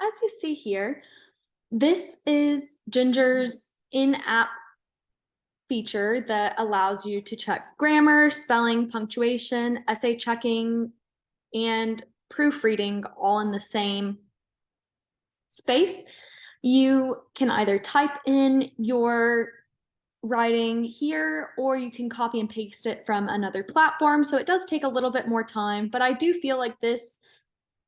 as you see here, this is Ginger's in-app feature that allows you to check grammar, spelling, punctuation, essay checking, and proofreading all in the same space. You can either type in your writing here, or you can copy and paste it from another platform. So it does take a little bit more time, but I do feel like this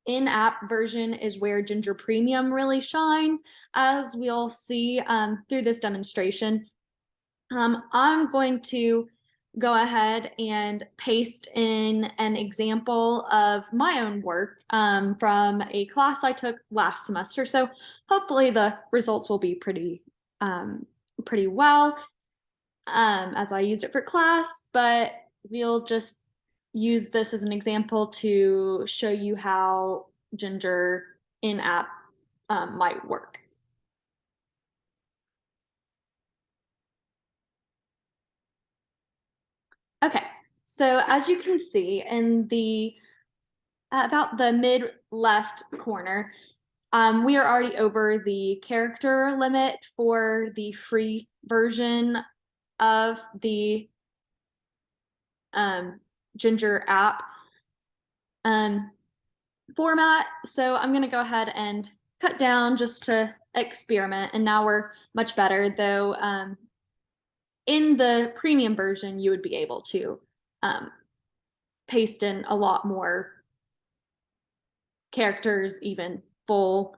in-app version is where Ginger Premium really shines, as we'll see through this demonstration. I'm going to go ahead and paste in an example of my own work from a class I took last semester. So hopefully the results will be pretty well as I used it for class, but we'll just use this as an example to show you how Ginger in-app might work. Okay, so as you can see in the about the mid left corner, we are already over the character limit for the free version of the Ginger app format. So I'm going to go ahead and cut down just to experiment, and now we're much better, though in the premium version you would be able to paste in a lot more characters, even full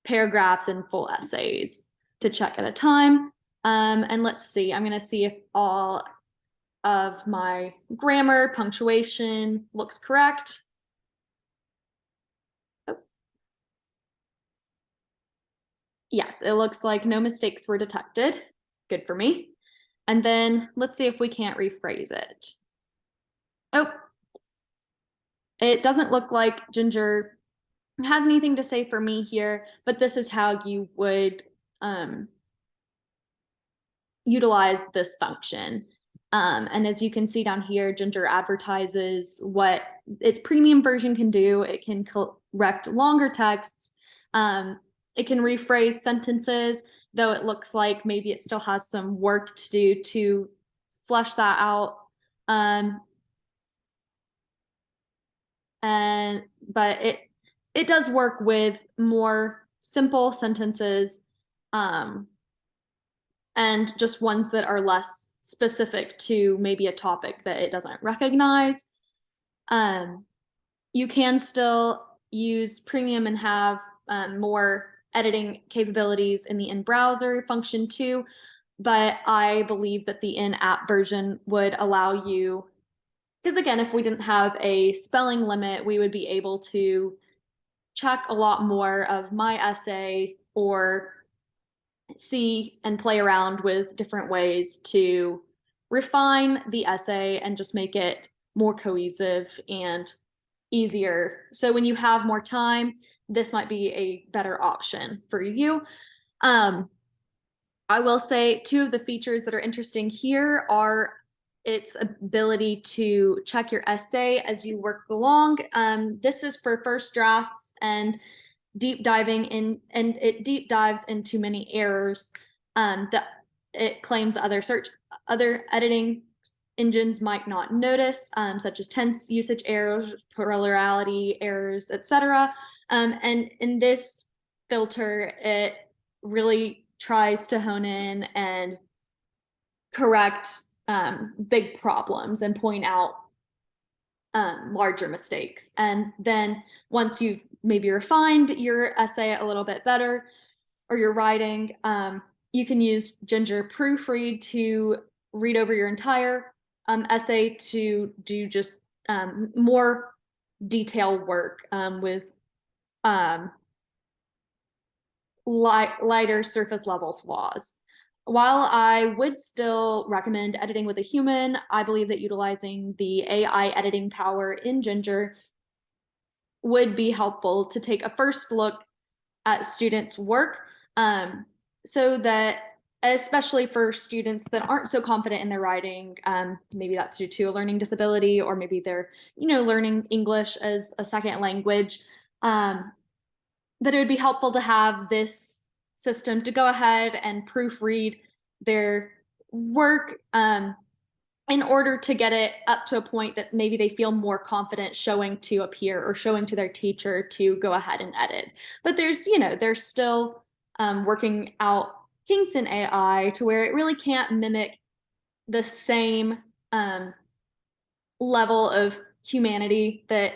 paragraphs and full essays to check at a time. And let's see, I'm going to see if all of my grammar, punctuation looks correct. Oh. Yes, it looks like no mistakes were detected. Good for me. And then let's see if we can't rephrase it. Oh, it doesn't look like Ginger has anything to say for me here, but this is how you would utilize this function. And as you can see down here, Ginger advertises what its premium version can do. It can correct longer texts. It can rephrase sentences, though it looks like maybe it still has some work to do to flesh that out. But it does work with more simple sentences, and just ones that are less specific to maybe a topic that it doesn't recognize. You can still use Premium and have more editing capabilities in the in-browser function too, but I believe that the in-app version would allow you, because again, if we didn't have a spelling limit, we would be able to check a lot more of my essay or see and play around with different ways to refine the essay and just make it more cohesive and easier. So when you have more time, this might be a better option for you. I will say two of the features that are interesting here are its ability to check your essay as you work along. This is for first drafts and deep diving in, and it deep dives into many errors that it claims other editing engines might not notice, such as tense usage errors, plurality errors, etc. And in this filter, it really tries to hone in and correct big problems and point out larger mistakes. And then once you've maybe refined your essay a little bit better, or your writing, you can use Ginger Proofread to read over your entire essay to do just more detailed work with lighter surface level flaws. While I would still recommend editing with a human, I believe that utilizing the AI editing power in Ginger would be helpful to take a first look at students' work, so that, especially for students that aren't so confident in their writing, maybe that's due to a learning disability, or maybe they're learning English as a second language, but it would be helpful to have this system to go ahead and proofread their work in order to get it up to a point that maybe they feel more confident showing to a peer or showing to their teacher to go ahead and edit. But there's still working out kinks in AI to where it really can't mimic the same level of humanity that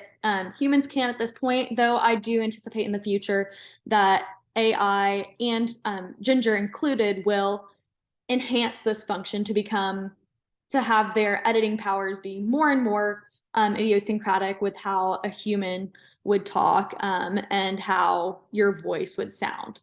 humans can at this point, though I do anticipate in the future that AI and Ginger included will enhance this function to have their editing powers be more and more idiosyncratic with how a human would talk and how your voice would sound.